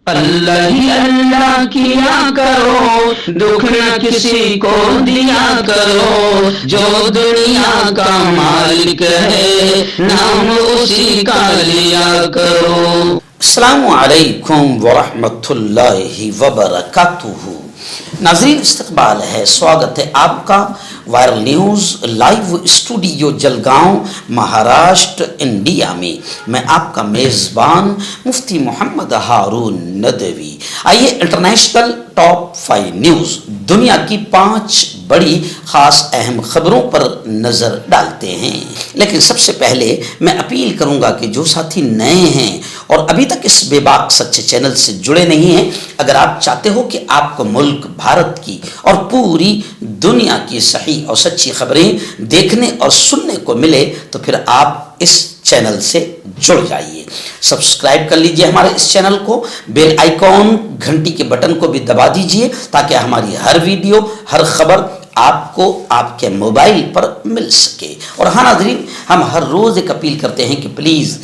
اللہ ہی اللہ کیا کرو، دکھ نہ کسی کو دیا کرو، جو دنیا کا مالک ہے نام اسی کا لیا کرو۔ السلام علیکم ورحمۃ اللہ وبرکاتہ۔ ناظرین استقبال ہے، سواگت ہے آپ کا viral news live studio Jalgaon Maharashtra India میں۔ میں آپ کا میزبان مفتی محمد ہارون ندوی۔ آئیے انٹرنیشنل ٹاپ 5 نیوز، دنیا کی 5 بڑی خاص اہم خبروں پر نظر ڈالتے ہیں۔ لیکن سب سے پہلے میں اپیل کروں گا کہ جو ساتھی نئے ہیں اور ابھی تک اس بے باک سچے چینل سے جڑے نہیں ہیں، اگر آپ چاہتے ہو کہ آپ کو ملک بھارت کی اور پوری دنیا کی صحیح اور سچی خبریں دیکھنے اور سننے کو ملے تو پھر آپ اس چینل سے جڑ جائیے۔ سبسکرائب کر لیجئے ہمارے اس چینل کو، بیل آئیکن گھنٹی کے بٹن کو بھی دبا دیجئے تاکہ ہماری ہر ویڈیو، ہر خبر آپ کو آپ کے موبائل پر مل سکے۔ اور ہاں ناظرین، ہم ہر روز ایک اپیل کرتے ہیں کہ پلیز،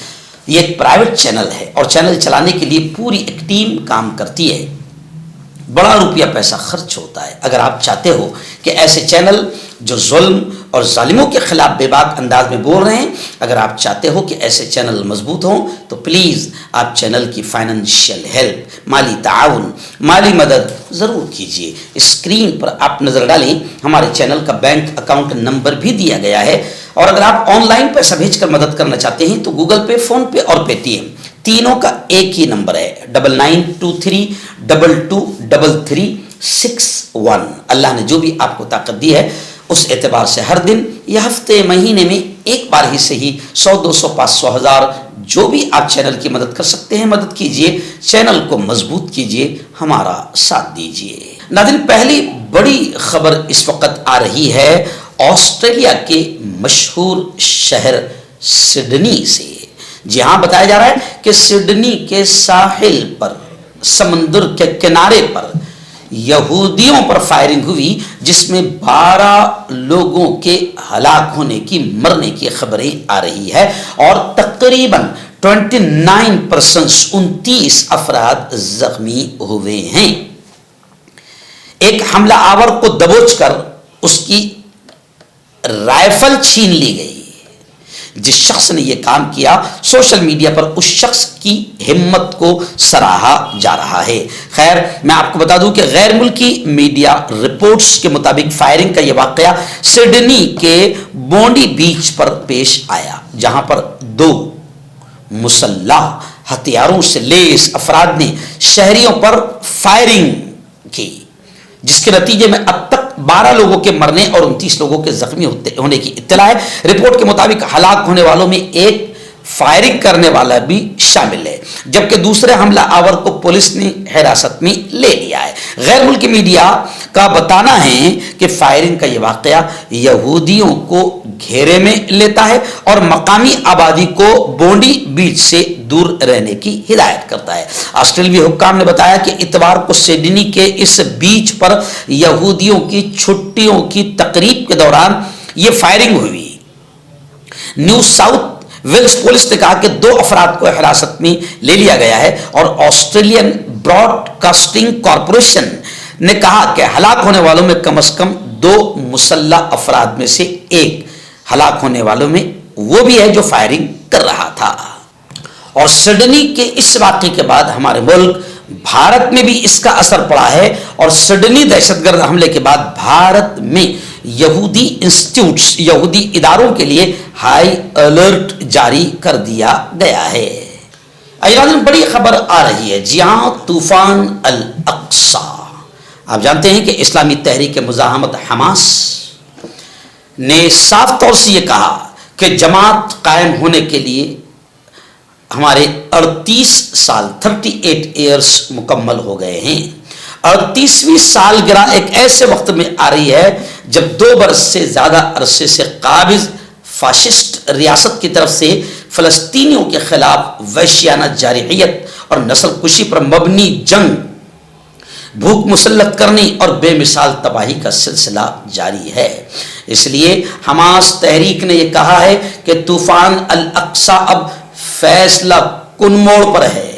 یہ ایک پرائیویٹ چینل ہے اور چینل چلانے کے لیے پوری ایک ٹیم کام کرتی ہے، بڑا روپیہ پیسہ خرچ ہوتا ہے۔ اگر آپ چاہتے ہو کہ ایسے چینل جو ظلم اور ظالموں کے خلاف بے باک انداز میں بول رہے ہیں، اگر آپ چاہتے ہو کہ ایسے چینل مضبوط ہوں تو پلیز آپ چینل کی فائنینشیل ہیلپ، مالی تعاون، مالی مدد ضرور کیجیے۔ اسکرین پر آپ نظر ڈالیں، ہمارے چینل کا بینک اکاؤنٹ نمبر بھی دیا گیا ہے، اور اگر آپ آن لائن پیسہ بھیج کر مدد کرنا چاہتے ہیں تو گوگل پے، فون پے اور پے ٹی ایم تینوں کا ایک ہی نمبر ہے، 9923223361۔ اللہ نے جو بھی آپ کو طاقت دی ہے اس اعتبار سے ہر دن یا ہفتے مہینے میں ایک بار ہی صحیح 100 200 500 1000 جو بھی آپ چینل کی مدد کر سکتے ہیں مدد کیجئے، چینل کو مضبوط کیجئے، ہمارا ساتھ دیجئے۔ ناظرین، پہلی بڑی خبر اس وقت آ رہی ہے آسٹریلیا کے مشہور شہر سڈنی سے۔ جی ہاں، بتایا جا رہا ہے کہ سڈنی کے ساحل پر، سمندر کے کنارے پر یہودیوں پر فائرنگ ہوئی، جس میں 12 لوگوں کے ہلاک ہونے کی، مرنے کی خبریں آ رہی ہے، اور تقریباً 29 افراد زخمی ہوئے ہیں۔ ایک حملہ آور کو دبوچ کر اس کی رائفل چھین لی گئی۔ جس شخص نے یہ کام کیا، سوشل میڈیا پر اس شخص کی ہمت کو سراہا جا رہا ہے۔ خیر، میں آپ کو بتا دوں کہ غیر ملکی میڈیا رپورٹس کے مطابق فائرنگ کا یہ واقعہ سڈنی کے بونڈی بیچ پر پیش آیا، جہاں پر 2 مسلح ہتھیاروں سے لیس افراد نے شہریوں پر فائرنگ کی، جس کے نتیجے میں اب تک 12 لوگوں کے مرنے اور 29 لوگوں کے زخمی ہونے کی اطلاع ہے۔ رپورٹ کے مطابق ہلاک ہونے والوں میں ایک فائرنگ کرنے والا بھی شامل ہے، جبکہ دوسرے حملہ آور کو پولیس نے حراست میں لے لیا ہے۔ غیر ملکی میڈیا کا بتانا ہے کہ فائرنگ کا یہ واقعہ یہودیوں کو گھیرے میں لیتا ہے اور مقامی آبادی کو بونڈی بیچ سے دور رہنے کی ہدایت کرتا ہے۔ آسٹریلوی حکام نے بتایا کہ اتوار کو سڈنی کے اس بیچ پر یہودیوں کی چھٹیوں کی تقریب کے دوران یہ فائرنگ ہوئی۔ نیو ساؤتھ ویلز پولیس نے کہا کہ 2 افراد کو حراست میں لے لیا گیا ہے، اور آسٹریلین براڈ کاسٹنگ کارپوریشن نے کہا کہ ہلاک ہونے والوں میں کم از کم 2 مسلح افراد میں سے ایک ہلاک ہونے والوں میں وہ بھی ہے جو فائرنگ کر رہا تھا۔ اور سڈنی کے اس واقعے کے بعد ہمارے ملک بھارت میں بھی اس کا اثر پڑا ہے، اور سڈنی دہشت گرد حملے کے بعد بھارت میں یہودی انسٹیٹیوٹس، یہودی اداروں کے لیے ہائی الرٹ جاری کر دیا گیا ہے۔ ایران بڑی خبر آ رہی ہے، جی ہاں، طوفان الاقصی۔ آپ جانتے ہیں کہ اسلامی تحریک مزاحمت حماس نے صاف طور سے یہ کہا کہ جماعت قائم ہونے کے لیے ہمارے 38 سال 38 ایئرس مکمل ہو گئے ہیں۔ 38ویں سالگرہ ایک ایسے وقت میں آ رہی ہے جب 2 برس سے زیادہ عرصے سے قابض فاشسٹ ریاست کی طرف سے فلسطینیوں کے خلاف وحشیانہ جارحیت اور نسل کشی پر مبنی جنگ، بھوک مسلط کرنے اور بے مثال تباہی کا سلسلہ جاری ہے۔ اس لیے حماس تحریک نے یہ کہا ہے کہ طوفان الاقصی اب فیصلہ کن موڑ پر ہے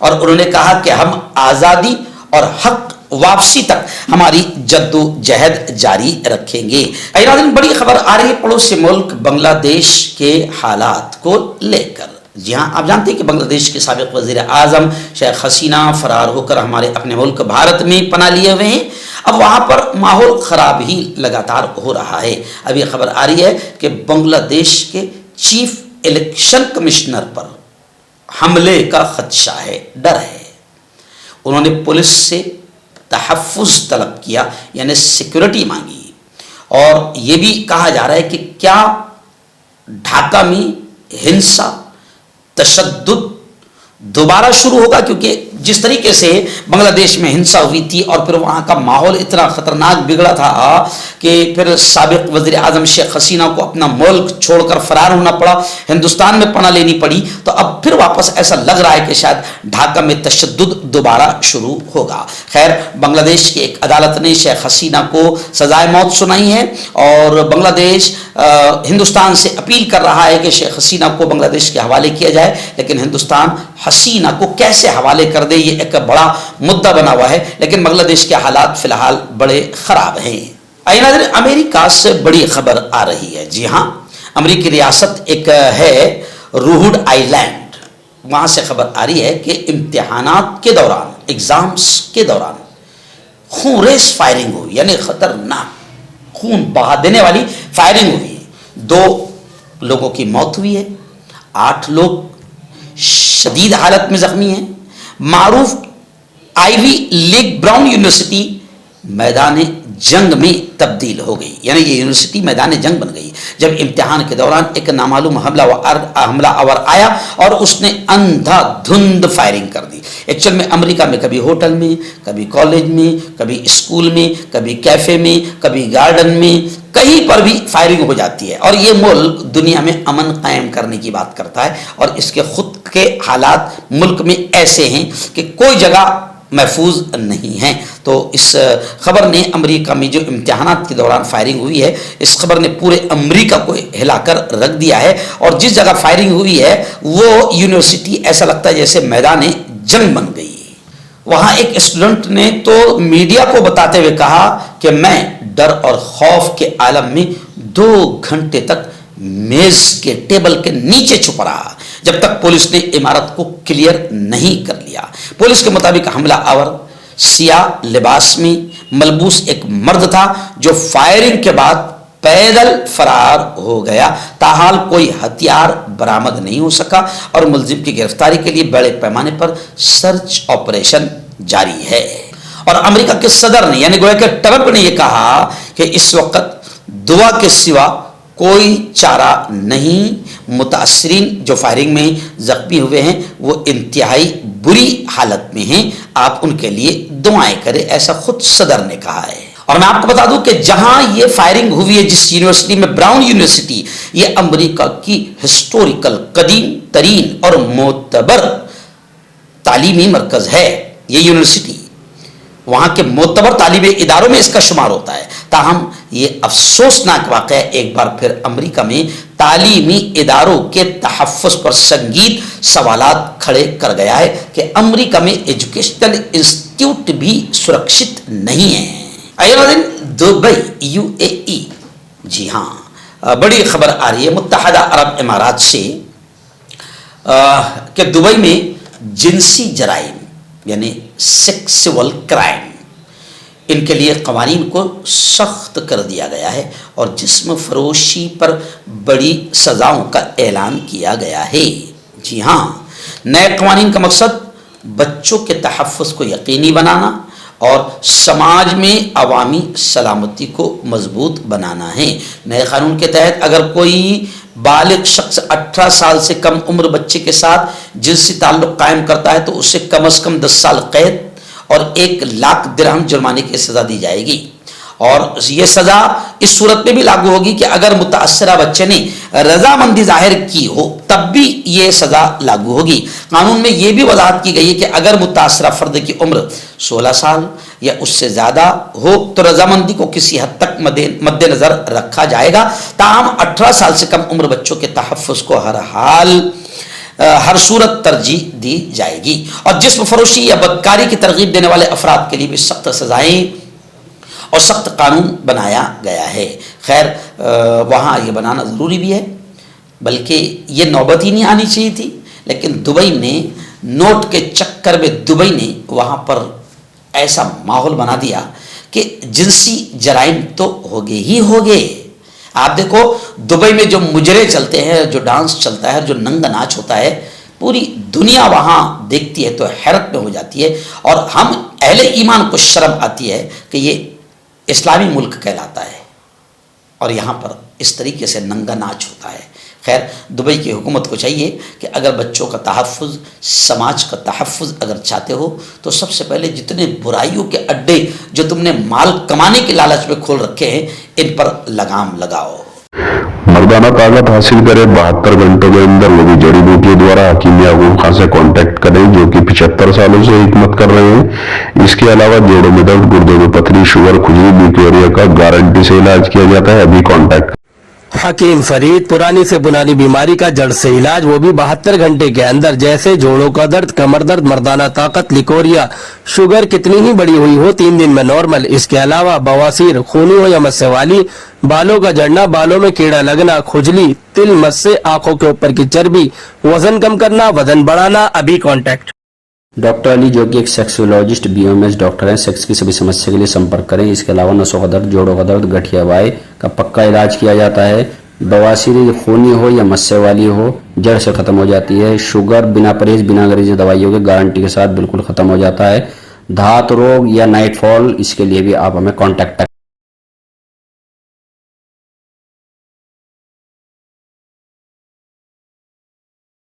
اور انہوں نے کہا کہ ہم آزادی اور حق واپسی تک ہماری جد و جہد جاری رکھیں گے۔ ناظرین، بڑی خبر آ رہی ہے پڑوسی ملک بنگلہ دیش کے حالات کو لے کر۔ جی ہاں، آپ جانتے ہیں کہ بنگلہ دیش کے سابق وزیر اعظم شیخ حسینہ فرار ہو کر ہمارے اپنے ملک بھارت میں پناہ لیے ہوئے ہیں۔ اب وہاں پر ماحول خراب ہی لگاتار ہو رہا ہے۔ اب یہ خبر آ رہی ہے کہ بنگلہ دیش کے چیف الیکشن کمشنر پر حملے کا خدشہ ہے، ڈر ہے۔ انہوں نے پولیس سے تحفظ طلب کیا، یعنی سیکورٹی مانگی، اور یہ بھی کہا جا رہا ہے کہ کیا ڈھاکہ میں ہنسا، تشدد دوبارہ شروع ہوگا، کیونکہ جس طریقے سے بنگلہ دیش میں ہنسا ہوئی تھی اور پھر وہاں کا ماحول اتنا خطرناک بگڑا تھا کہ پھر سابق وزیر اعظم شیخ حسینہ کو اپنا ملک چھوڑ کر فرار ہونا پڑا، ہندوستان میں پناہ لینی پڑی، تو اب پھر واپس ایسا لگ رہا ہے کہ شاید ڈھاکہ میں تشدد دوبارہ شروع ہوگا۔ خیر، بنگلہ دیش کی ایک عدالت نے شیخ حسینہ کو سزائے موت سنائی ہے، اور بنگلہ دیش ہندوستان سے اپیل کر رہا ہے کہ شیخ حسینہ کو بنگلہ دیش کے حوالے کیا جائے، لیکن ہندوستان حسینہ کو کیسے حوالے کر دے، یہ ایک بڑا مدعا بنا ہوا ہے، لیکن بنگلہ دیش کے حالات فی الحال بڑے خراب ہیں۔ ناظرین، امریکہ سے بڑی خبر آ رہی ہے۔ جی ہاں، امریکی ریاست ایک ہے روہڈ آئی لینڈ، وہاں سے خبر آ رہی ہے کہ امتحانات کے دوران، ایگزامز کے دوران خون ریز فائرنگ ہوئی، یعنی خطرناک خون بہا دینے والی فائرنگ ہوئی۔ 2 لوگوں کی موت ہوئی ہے، 8 لوگ شدید حالت میں زخمی ہیں۔ معروف آئیوی لیگ براؤن یونیورسٹی میدان جنگ میں تبدیل ہو گئی، یعنی یہ یونیورسٹی میدان جنگ بن گئی جب امتحان کے دوران ایک نامعلوم حملہ آور آیا اور اس نے اندھا دھند فائرنگ کر دی۔ ایکچوئل میں امریکہ میں کبھی ہوٹل میں، کبھی کالج میں، کبھی اسکول میں، کبھی کیفے میں، کبھی گارڈن میں، کہیں پر بھی فائرنگ ہو جاتی ہے، اور یہ ملک دنیا میں امن قائم کرنے کی بات کرتا ہے، اور اس کے خود کے حالات ملک میں ایسے ہیں کہ کوئی جگہ محفوظ نہیں ہیں۔ تو اس خبر نے امریکہ میں جو امتحانات کے دوران فائرنگ ہوئی ہے، اس خبر نے پورے امریکہ کو ہلا کر رکھ دیا ہے، اور جس جگہ فائرنگ ہوئی ہے وہ یونیورسٹی ایسا لگتا ہے جیسے میدان جنگ بن گئی۔ وہاں ایک اسٹوڈنٹ نے تو میڈیا کو بتاتے ہوئے کہا کہ میں ڈر اور خوف کے عالم میں 2 گھنٹے تک میز کے ٹیبل کے نیچے چھپا رہا جب تک پولیس نے عمارت کو کلیئر نہیں کر لیا۔ پولیس کے مطابق حملہ آور سیاہ لباس میں ملبوس ایک مرد تھا جو فائرنگ کے بعد پیدل فرار ہو گیا۔ تاحال کوئی ہتھیار برآمد نہیں ہو سکا، اور ملزم کی گرفتاری کے لیے بڑے پیمانے پر سرچ آپریشن جاری ہے۔ اور امریکہ کے صدر نے، یعنی گویا کہ ٹرمپ نے یہ کہا کہ اس وقت دعا کے سوا کوئی چارہ نہیں۔ متاثرین جو فائرنگ میں زخمی ہوئے ہیں وہ انتہائی بری حالت میں ہیں، آپ ان کے لیے دعائیں کریں، ایسا خود صدر نے کہا ہے۔ اور میں آپ کو بتا دوں کہ جہاں یہ فائرنگ ہوئی ہے، جس یونیورسٹی میں، براؤن یونیورسٹی، یہ امریکہ کی ہسٹوریکل، قدیم ترین اور معتبر تعلیمی مرکز ہے۔ یہ یونیورسٹی وہاں کے معتبر تعلیمی اداروں میں اس کا شمار ہوتا ہے۔ تاہم یہ افسوسناک واقعہ ایک بار پھر امریکہ میں تعلیمی اداروں کے تحفظ پر سنگین سوالات کھڑے کر گیا ہے کہ امریکہ میں ایجوکیشنل انسٹیٹیوٹ بھی سرکشت نہیں ہیں۔ دبئی UAE، جی ہاں، بڑی خبر آ رہی ہے متحدہ عرب امارات سے کہ دبئی میں جنسی جرائم، یعنی سیکسول کرائم، ان کے لیے قوانین کو سخت کر دیا گیا ہے، اور جسم فروشی پر بڑی سزاؤں کا اعلان کیا گیا ہے۔ جی ہاں، نئے قوانین کا مقصد بچوں کے تحفظ کو یقینی بنانا اور سماج میں عوامی سلامتی کو مضبوط بنانا ہے۔ نئے قانون کے تحت اگر کوئی بالغ شخص 18 سال سے کم عمر بچے کے ساتھ جنسی تعلق قائم کرتا ہے تو اسے کم از کم 10 سال قید اور 1 لاکھ درہم جرمانے کی سزا دی جائے گی، اور یہ سزا اس صورت میں بھی لاگو ہوگی کہ اگر متاثرہ بچے نے رضامندی ظاہر کی ہو تب بھی یہ سزا لاگو ہوگی۔ قانون میں یہ بھی وضاحت کی گئی ہے کہ اگر متاثرہ فرد کی عمر 16 سال یا اس سے زیادہ ہو تو رضامندی کو کسی حد تک مد نظر رکھا جائے گا، تاہم 18 سال سے کم عمر بچوں کے تحفظ کو ہر حال ہر صورت ترجیح دی جائے گی. اور جسم فروشی یا بدکاری کی ترغیب دینے والے افراد کے لیے بھی سخت سزائیں اور سخت قانون بنایا گیا ہے. خیر وہاں یہ بنانا ضروری بھی ہے، بلکہ یہ نوبت ہی نہیں آنی چاہیے تھی، لیکن دبئی نے نوٹ کے چکر میں دبئی نے وہاں پر ایسا ماحول بنا دیا کہ جنسی جرائم تو ہوگے ہی ہوگے. آپ دیکھو دبئی میں جو مجرے چلتے ہیں، جو ڈانس چلتا ہے، جو ننگا ناچ ہوتا ہے، پوری دنیا وہاں دیکھتی ہے تو حیرت میں ہو جاتی ہے، اور ہم اہل ایمان کو شرم آتی ہے کہ یہ اسلامی ملک کہلاتا ہے اور یہاں پر اس طریقے سے ننگا ناچ ہوتا ہے. خیر دبئی کی حکومت کو چاہیے کہ اگر بچوں کا تحفظ، سماج کا تحفظ اگر چاہتے ہو تو سب سے پہلے جتنے برائیوں کے اڈے جو تم نے مال کمانے کے لالچ میں کھول رکھے ہیں ان پر لگام لگاؤ. مردانہ طاقت حاصل کرے 72 گھنٹوں کے اندر، وہ بھی جڑی بوٹیوں دوارا. حکیم یعقوب خان سے کانٹیکٹ کریں جو کہ 75 سالوں سے حکمت کر رہے ہیں. اس کے علاوہ جوڑوں میں درد، گردوں میں پتھری، شوگر، کھجلی، بیکٹیریا کا گارنٹی سے علاج کیا جاتا ہے. ابھی کانٹیکٹ. حکیم فرید، پرانی سے بنانی بیماری کا جڑ سے علاج، وہ بھی 72 گھنٹے کے اندر. جیسے جوڑوں کا درد، کمر درد، مردانہ طاقت، لیکوریا، شوگر کتنی ہی بڑی ہوئی ہو 3 دن میں نارمل. اس کے علاوہ بواسیر، خونی ہو یا مسے والی، بالوں کا جڑنا، بالوں میں کیڑا لگنا، کھجلی، تل مسے، آنکھوں کے اوپر کی چربی، وزن کم کرنا، وزن بڑھانا. ابھی کانٹیکٹ. ڈاکٹر علی جو کہ ایک سیکسولوجسٹ BMS ڈاکٹر ہیں. سیکس کی سبھی سمسیا کے لیے سمپرک کریں. اس کے علاوہ نسوں کا درد، جوڑوں کا درد، گٹھیا وائے کا پکا علاج کیا جاتا ہے. بواسیر خونی ہو یا مسے والی ہو جڑ سے ختم ہو جاتی ہے. شوگر بنا پرہیز، بنا گریزی دوائیوں کے گارنٹی کے ساتھ بالکل ختم ہو جاتا ہے. دھات روگ یا نائٹ فال، اس کے لیے بھی آپ ہمیں کانٹیکٹ